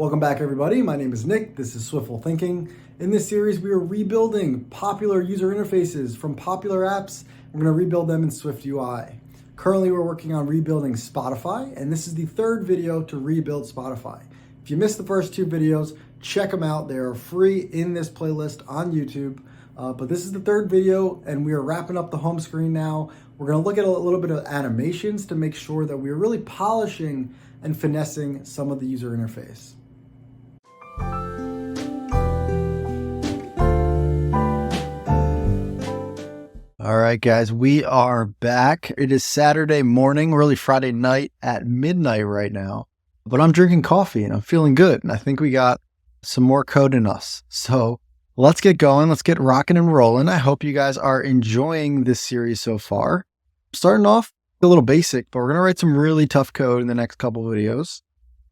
Welcome back, everybody. My name is Nick. This is Swiftful Thinking. In this series, we are rebuilding popular user interfaces from popular apps. We're going to rebuild them in SwiftUI. Currently, we're working on rebuilding Spotify, and this is the third video to rebuild Spotify. If you missed the first two videos, check them out. They are free in this playlist on YouTube. But this is the third video, and we are wrapping up the home screen now. We're going to look at a little bit of animations to make sure that we are really polishing and finessing some of the user interface. All right, guys, we are back. It is Saturday morning, really Friday night at midnight right now. But I'm drinking coffee and I'm feeling good. And I think we got some more code in us. So let's get going. Let's get rocking and rolling. I hope you guys are enjoying this series so far. Starting off a little basic, but we're going to write some really tough code in the next couple of videos.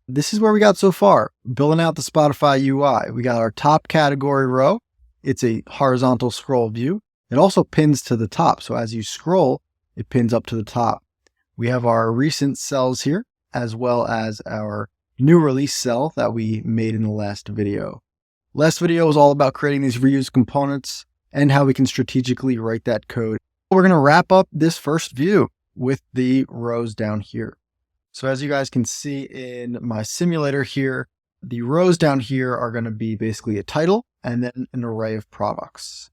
This is where we got so far. Building out the Spotify UI. We got our top category row. It's a horizontal scroll view. It also pins to the top. So as you scroll, it pins up to the top. We have our recent cells here, as well as our new release cell that we made in the last video. Last video was all about creating these reused components and how we can strategically write that code. We're going to wrap up this first view with the rows down here. So as you guys can see in my simulator here, the rows down here are going to be basically a title and then an array of products.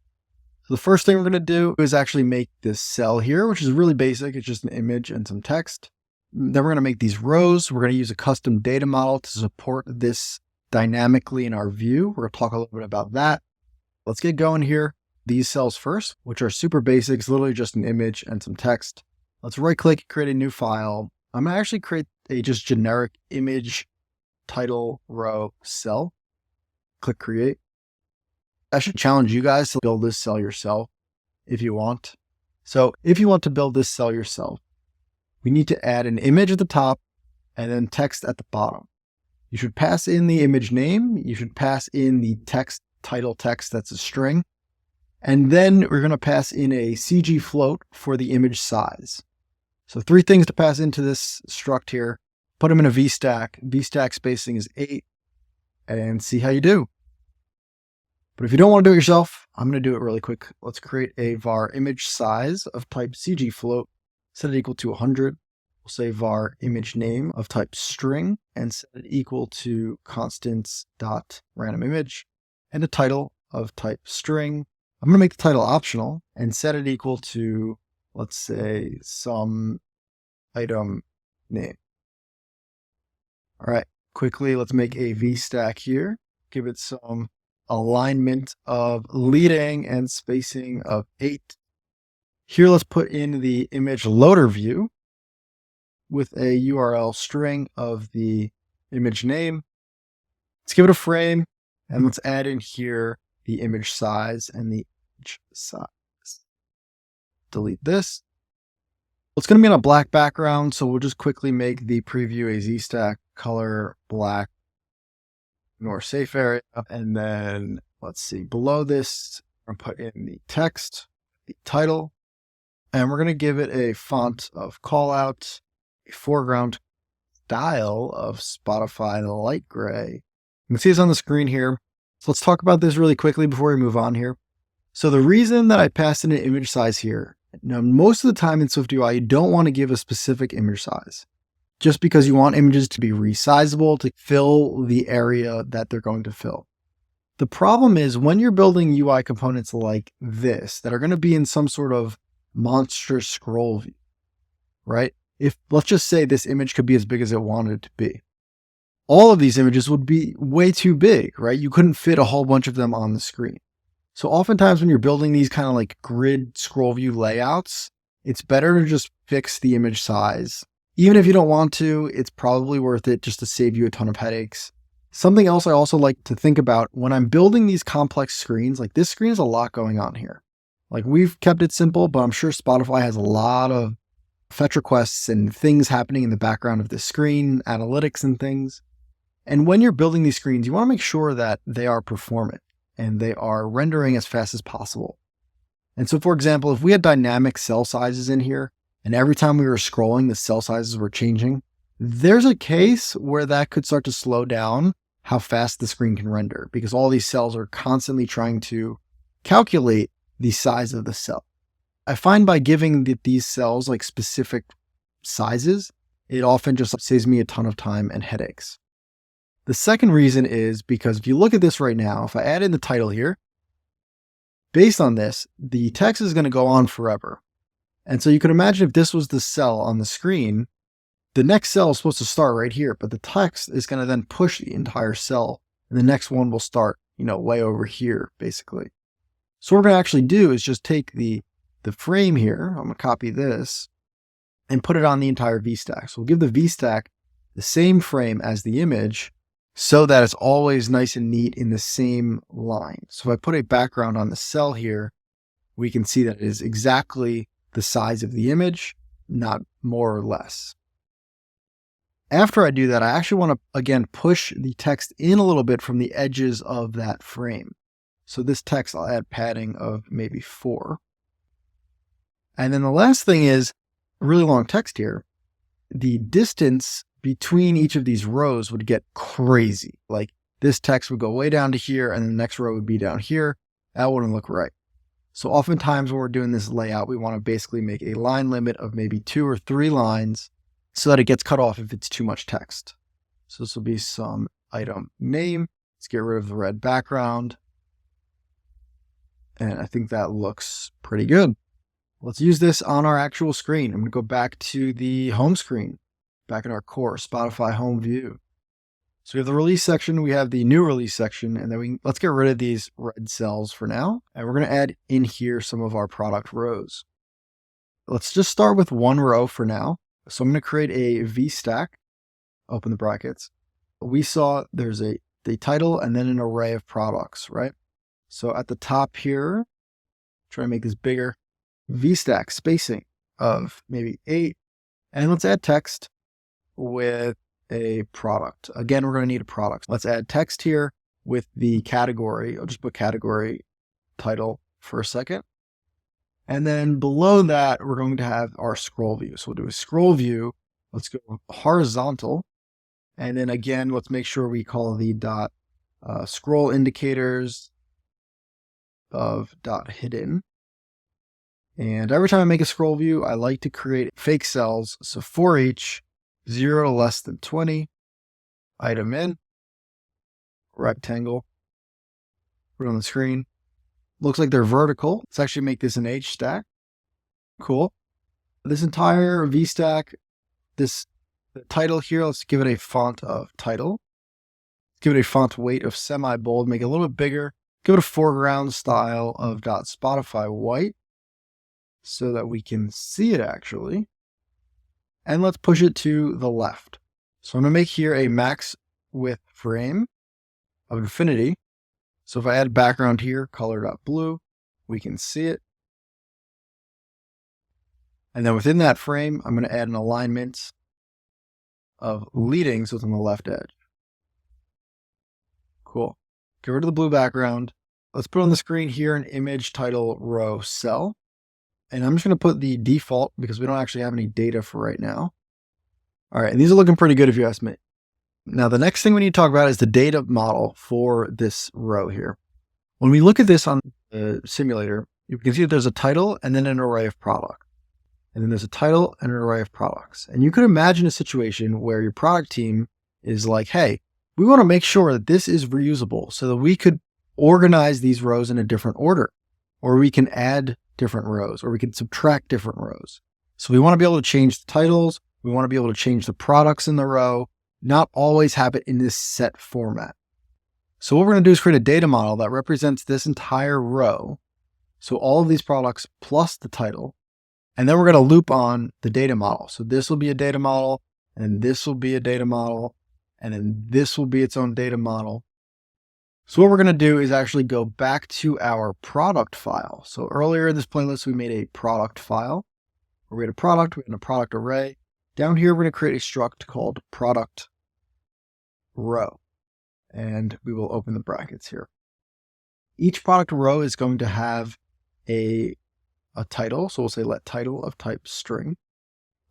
So the first thing we're going to do is actually make this cell here, which is really basic. It's just an image and some text. Then we're going to make these rows. We're going to use a custom data model to support this dynamically in our view. We're going to talk a little bit about that. Let's get going here. These cells first, which are super basic. It's literally just an image and some text. Let's right click, create a new file. I'm going to actually create a just generic image title row cell. Click create. I should challenge you guys to build this cell yourself if you want. So if you want to build this cell yourself, we need to add an image at the top and then text at the bottom. You should pass in the image name. You should pass in the text, title text, that's a string. And then we're going to pass in a CG float for the image size. So 3 things to pass into this struct here. Put them in a VStack. VStack spacing is 8 and see how you do. But if you don't want to do it yourself, I'm going to do it really quick. Let's create a var image size of type CG float, set it equal to 100. We'll say var image name of type string and set it equal to constants dot random image and a title of type string. I'm going to make the title optional and set it equal to, let's say, some item name. All right, quickly, let's make a VStack here. Give it some alignment of leading and spacing of 8. Here, let's put in the image loader view with a URL string of the image name. Let's give it a frame and let's add in here the image size and the image size. Delete this. It's going to be on a black background, so we'll just quickly make the preview a ZStack color black. Ignore safe area. And then let's see, below this, we're going to put in the text, the title, and we're going to give it a font of callout, a foreground style of Spotify light gray. You can see this on the screen here. So let's talk about this really quickly before we move on here. So the reason that I passed in an image size here, now most of the time in SwiftUI, you don't want to give a specific image size, just because you want images to be resizable to fill the area that they're going to fill. The problem is when you're building UI components like this that are going to be in some sort of monster scroll view, right? If let's just say this image could be as big as it wanted it to be. All of these images would be way too big, right? You couldn't fit a whole bunch of them on the screen. So oftentimes when you're building these kind of like grid scroll view layouts, it's better to just fix the image size. Even if you don't want to, it's probably worth it just to save you a ton of headaches. Something else I also like to think about when I'm building these complex screens, like this screen has a lot going on here. Like we've kept it simple, but I'm sure Spotify has a lot of fetch requests and things happening in the background of this screen, analytics and things. And when you're building these screens, you want to make sure that they are performant and they are rendering as fast as possible. And so, for example, if we had dynamic cell sizes in here, and every time we were scrolling, the cell sizes were changing, there's a case where that could start to slow down how fast the screen can render, because all these cells are constantly trying to calculate the size of the cell. I find by giving these cells like specific sizes, it often just saves me a ton of time and headaches. The second reason is because if you look at this right now, if I add in the title here, based on this, the text is going to go on forever. And so you can imagine if this was the cell on the screen, the next cell is supposed to start right here, but the text is going to then push the entire cell, and the next one will start, way over here, basically. So what we're going to actually do is just take the frame here, I'm going to copy this, and put it on the entire VStack. So we'll give the VStack the same frame as the image so that it's always nice and neat in the same line. So if I put a background on the cell here, we can see that it is exactly the size of the image, not more or less. After I do that, I actually want to, again, push the text in a little bit from the edges of that frame. So this text, I'll add padding of maybe 4. And then the last thing is a really long text here. The distance between each of these rows would get crazy. Like this text would go way down to here and the next row would be down here. That wouldn't look right. So oftentimes when we're doing this layout, we want to basically make a line limit of maybe 2 or 3 lines so that it gets cut off if it's too much text. So this will be some item name. Let's get rid of the red background. And I think that looks pretty good. Let's use this on our actual screen. I'm going to go back to the home screen, back in our core Spotify home view. So we have the release section, we have the new release section, and then let's get rid of these red cells for now. And we're going to add in here some of our product rows. Let's just start with one row for now. So I'm going to create a VStack, open the brackets. We saw there's the title and then an array of products, right? So at the top here, try to make this bigger, VStack spacing of maybe 8. And let's add text with a product. Again, we're going to need a product. Let's add text here with the category. I'll just put category title for a second. And then below that, we're going to have our scroll view. So we'll do a scroll view. Let's go horizontal. And then again, let's make sure we call the dot scroll indicators of dot hidden. And every time I make a scroll view, I like to create fake cells. So for each 0 to less than 20, item in, rectangle, put it on the screen. Looks like they're vertical. Let's actually make this an H stack. Cool. This entire VStack, the title here, let's give it a font of title. Give it a font weight of semi-bold, make it a little bit bigger. Give it a foreground style of .Spotify white so that we can see it actually. And let's push it to the left. So I'm going to make here a max width frame of infinity. So if I add background here, color.blue, we can see it. And then within that frame, I'm going to add an alignment of leading, so it's on the left edge. Cool. Get rid of the blue background. Let's put on the screen here an image title row cell. And I'm just going to put the default because we don't actually have any data for right now. All right, and these are looking pretty good if you ask me. Now, the next thing we need to talk about is the data model for this row here. When we look at this on the simulator, you can see that there's a title and then an array of product. And then there's a title and an array of products. And you could imagine a situation where your product team is like, hey, we want to make sure that this is reusable so that we could organize these rows in a different order, or we can add different rows, or we can subtract different rows. So we want to be able to change the titles. We want to be able to change the products in the row, not always have it in this set format. So what we're going to do is create a data model that represents this entire row. So all of these products plus the title, and then we're going to loop on the data model. So this will be a data model, and this will be a data model, and then this will be its own data model. So what we're going to do is actually go back to our product file. So earlier in this playlist, we made a product file where we had a product, we had a product array. Down here, we're going to create a struct called product row, and we will open the brackets here. Each product row is going to have a title. So we'll say let title of type string.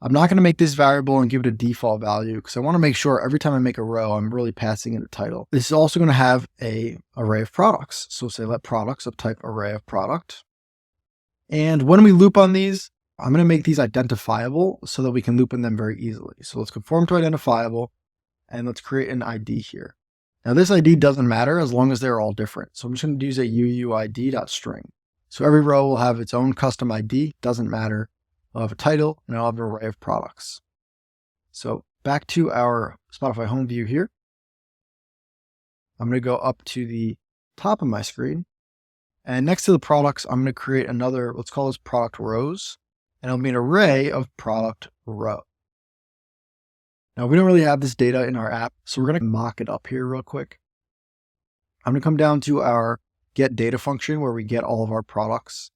I'm not going to make this variable and give it a default value because I want to make sure every time I make a row, I'm really passing in a title. This is also going to have an array of products. So say let products of type array of product. And when we loop on these, I'm going to make these identifiable so that we can loop in them very easily. So let's conform to identifiable and let's create an ID here. Now this ID doesn't matter as long as they're all different. So I'm just going to use a uuid.string. So every row will have its own custom ID, doesn't matter. I'll have a title and I'll have an array of products. So back to our Spotify home view here. I'm going to go up to the top of my screen. And next to the products, I'm going to create another, let's call this product rows. And it'll be an array of product row. Now we don't really have this data in our app, so we're going to mock it up here real quick. I'm going to come down to our get data function where we get all of our products.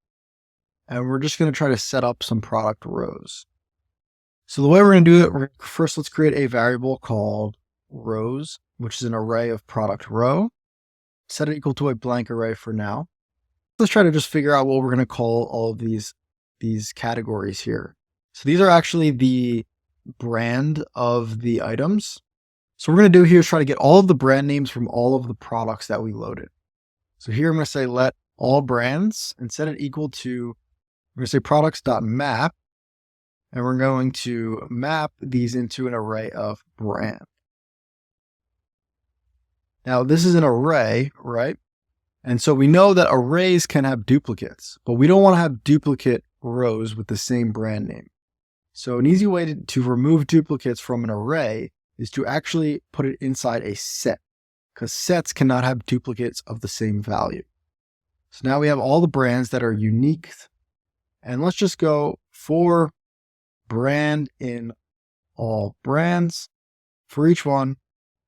And we're just going to try to set up some product rows. So the way we're going to do it, first let's create a variable called rows, which is an array of product row. Set it equal to a blank array for now. Let's try to just figure out what we're going to call all of these categories here. So these are actually the brand of the items. So what we're going to do here is try to get all of the brand names from all of the products that we loaded. So here I'm going to say let all brands and set it equal to, we're going to say products.map, and we're going to map these into an array of brand. Now this is an array, right? And so we know that arrays can have duplicates, but we don't want to have duplicate rows with the same brand name. So an easy way to remove duplicates from an array is to actually put it inside a set, because sets cannot have duplicates of the same value. So now we have all the brands that are unique. And let's just go for brand in all brands. For each one,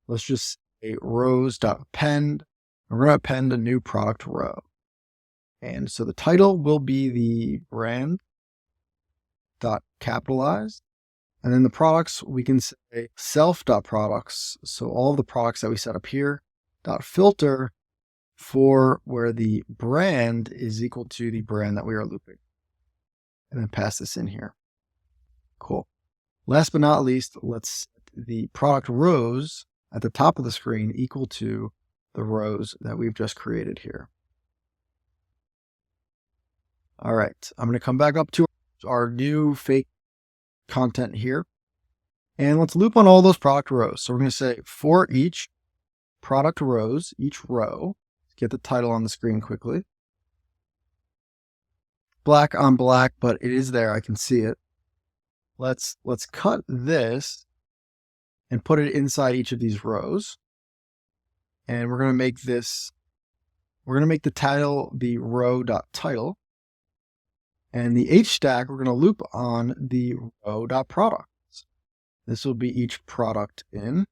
let's just say rows.append. We're going to append a new product row. And so the title will be the brand dot capitalized. And then the products, we can say self.products. So all of the products that we set up here, dot filter for where the brand is equal to the brand that we are looping. And then pass this in here. Cool. Last but not least, let's set the product rows at the top of the screen equal to the rows that we've just created here. All right, I'm going to come back up to our new fake content here. And let's loop on all those product rows. So we're going to say for each product rows, each row, get the title on the screen quickly. Black on black, but it is there. I can see it. Let's cut this and put it inside each of these rows. And we're going to make this, we're going to make the title the row.title. And the H stack, we're going to loop on the row.products. This will be each product in.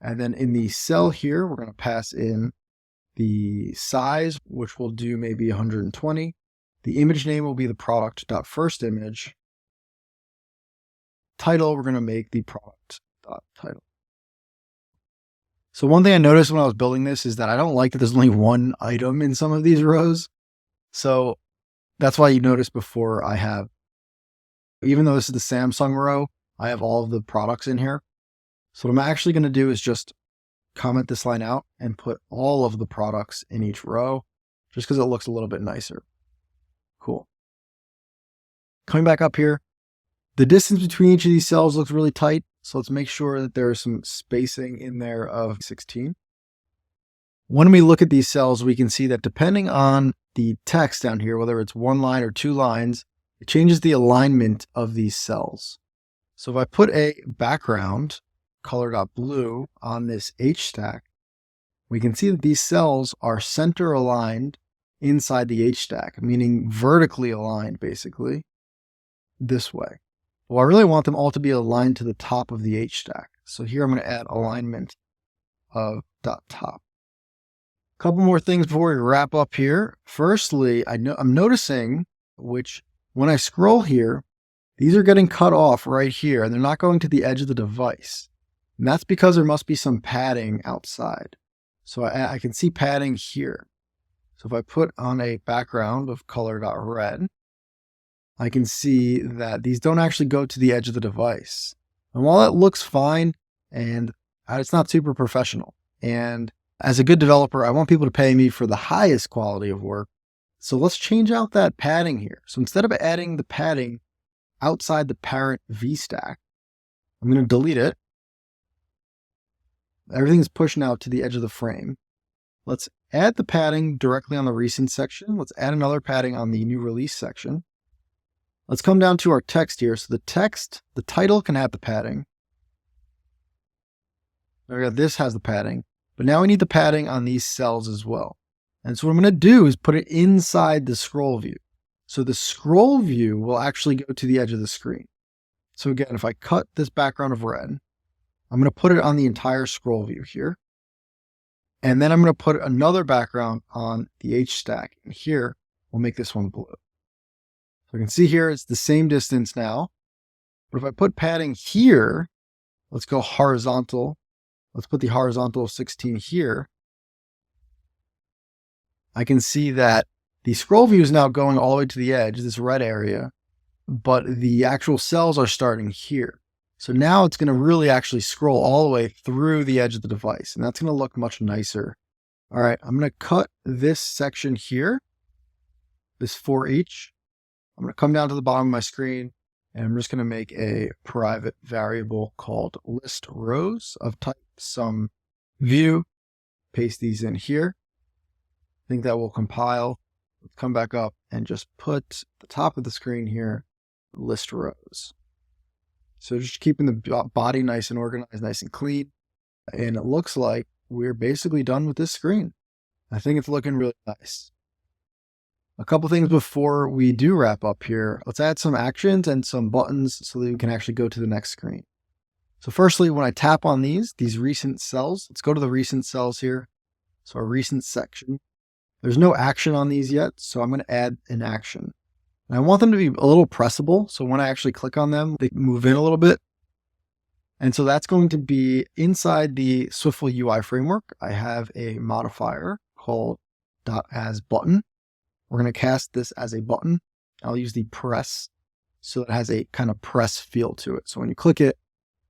And then in the cell here, we're going to pass in the size, which will do maybe 120. The image name will be the product.firstImage. Title, we're going to make the product.title. So one thing I noticed when I was building this is that I don't like that there's only one item in some of these rows. So that's why you notice before I have, even though this is the Samsung row, I have all of the products in here. So what I'm actually going to do is just comment this line out and put all of the products in each row, just because it looks a little bit nicer. Cool. Coming back up here, the distance between each of these cells looks really tight. So let's make sure that there is some spacing in there of 16. When we look at these cells, we can see that depending on the text down here, whether it's one line or two lines, it changes the alignment of these cells. So if I put a background color.blue on this H stack, we can see that these cells are center aligned inside the H stack, meaning vertically aligned basically this way. Well, I really want them all to be aligned to the top of the H stack. So here I'm going to add alignment of .top. A couple more things before we wrap up here. Firstly, I'm noticing, which when I scroll here, these are getting cut off right here, and they're not going to the edge of the device. And that's because there must be some padding outside. So I can see padding here. So if I put on a background of color.red, I can see that these don't actually go to the edge of the device. And while that looks fine, and it's not super professional, and as a good developer, I want people to pay me for the highest quality of work. So let's change out that padding here. So instead of adding the padding outside the parent VStack, I'm going to delete it. Everything's pushing out to the edge of the frame. Let's add the padding directly on the recent section. Let's add another padding on the new release section. Let's come down to our text here. So the text, the title can have the padding. This has the padding, but now we need the padding on these cells as well. And so what I'm going to do is put it inside the scroll view. So the scroll view will actually go to the edge of the screen. So again, if I cut this background of red, I'm going to put it on the entire scroll view here. And then I'm going to put another background on the H stack. And here, we'll make this one blue. So you can see here, it's the same distance now. But if I put padding here, let's go horizontal. Let's put the horizontal of 16 here. I can see that the scroll view is now going all the way to the edge, this red area, but the actual cells are starting here. So now it's going to really actually scroll all the way through the edge of the device, and that's going to look much nicer. All right, I'm going to cut this section here, this for each. I'm going to come down to the bottom of my screen, and I'm just going to make a private variable called list rows of type some view. Paste these in here. I think that will compile. Let's come back up and just put the top of the screen here, list rows. So just keeping the body nice and organized, nice and clean. And it looks like we're basically done with this screen. I think it's looking really nice. A couple things before we do wrap up here. Let's add some actions and some buttons so that we can actually go to the next screen. So firstly, when I tap on these recent cells, let's go to the recent cells here. So our recent section. There's no action on these yet, so I'm going to add an action. And I want them to be a little pressable, so when I actually click on them, they move in a little bit. And so that's going to be inside the SwiftUI framework. I have a modifier called .asButton. We're going to cast this as a button. I'll use the press, so it has a kind of press feel to it. So when you click it,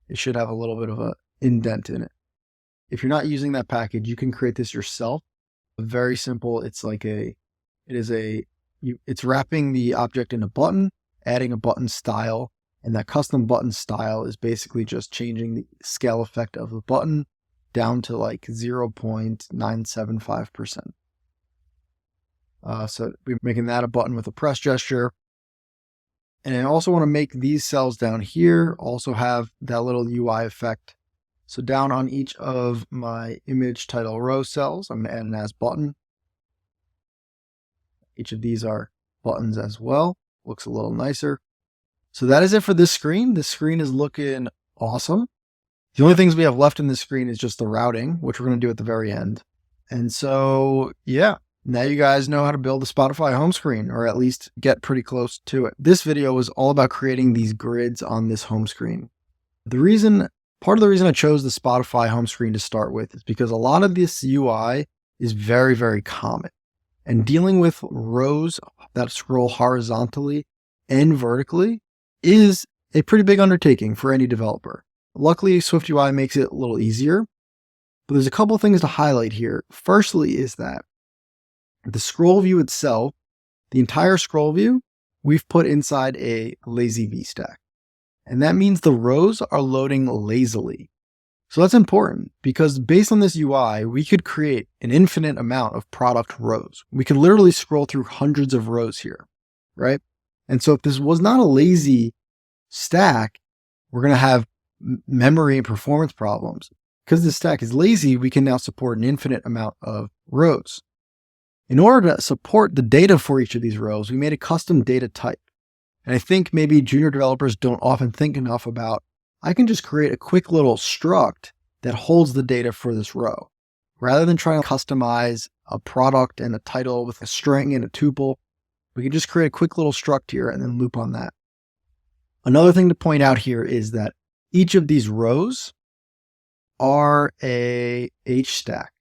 it should have a little bit of an indent in it. If you're not using that package, you can create this yourself. Very simple. It's wrapping the object in a button, adding a button style, and that custom button style is basically just changing the scale effect of the button down to like 0.975%. So we're making that a button with a press gesture. And I also want to make these cells down here also have that little UI effect. So down on each of my image title row cells, I'm going to add an as button. Each of these are buttons as well. Looks a little nicer. So that is it for this screen. This screen is looking awesome. The only things we have left in this screen is just the routing, which we're going to do at the very end. And so, yeah, now you guys know how to build a Spotify home screen, or at least get pretty close to it. This video was all about creating these grids on this home screen. Part of the reason I chose the Spotify home screen to start with is because a lot of this UI is very, very common. And dealing with rows that scroll horizontally and vertically is a pretty big undertaking for any developer. Luckily, SwiftUI makes it a little easier, but there's a couple of things to highlight here. Firstly is that the scroll view itself, the entire scroll view, we've put inside a lazy VStack. And that means the rows are loading lazily. So that's important because based on this UI, we could create an infinite amount of product rows. We could literally scroll through hundreds of rows here, right? And so if this was not a lazy stack, we're going to have memory and performance problems. Because the stack is lazy, we can now support an infinite amount of rows. In order to support the data for each of these rows, we made a custom data type. And I think maybe junior developers don't often think enough about, I can just create a quick little struct that holds the data for this row. Rather than trying to customize a product and a title with a string and a tuple, we can just create a quick little struct here and then loop on that. Another thing to point out here is that each of these rows are a H stack.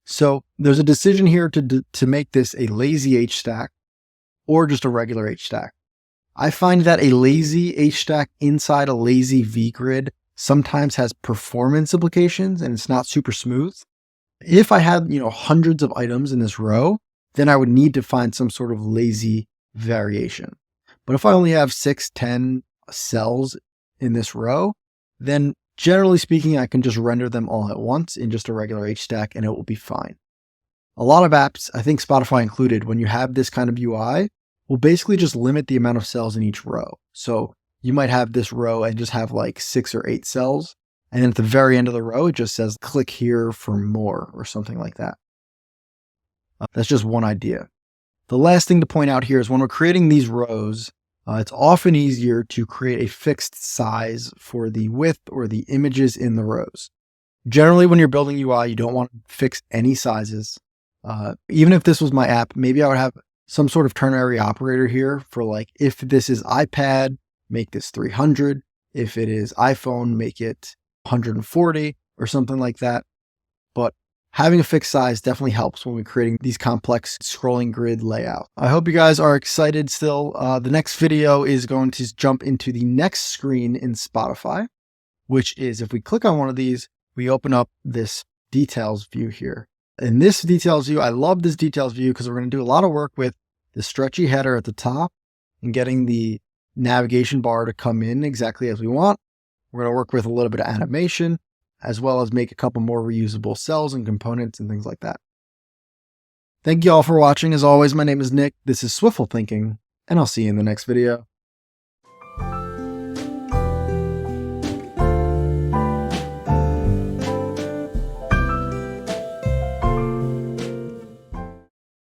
So there's a decision here to make this a lazy H stack or just a regular H stack. I find that a lazy HStack inside a lazy vgrid sometimes has performance implications and it's not super smooth. If I had, hundreds of items in this row, then I would need to find some sort of lazy variation. But if I only have 6, 10 cells in this row, then generally speaking, I can just render them all at once in just a regular HStack and it will be fine. A lot of apps, I think Spotify included, when you have this kind of UI, will basically just limit the amount of cells in each row. So you might have this row and just have like 6 or 8 cells. And then at the very end of the row, it just says click here for more or something like that. That's just one idea. The last thing to point out here is when we're creating these rows, it's often easier to create a fixed size for the width or the images in the rows. Generally, when you're building UI, you don't want to fix any sizes. Even if this was my app, maybe I would have some sort of ternary operator here for like, if this is iPad, make this 300. If it is iPhone, make it 140 or something like that. But having a fixed size definitely helps when we're creating these complex scrolling grid layout. I hope you guys are excited still. The next video is going to jump into the next screen in Spotify, which is if we click on one of these, we open up this details view here. In this details view, I love this details view because we're going to do a lot of work with the stretchy header at the top and getting the navigation bar to come in exactly as we want. We're going to work with a little bit of animation, as well as make a couple more reusable cells and components and things like that. Thank you all for watching. As always, my name is Nick. This is Swiftful Thinking, and I'll see you in the next video.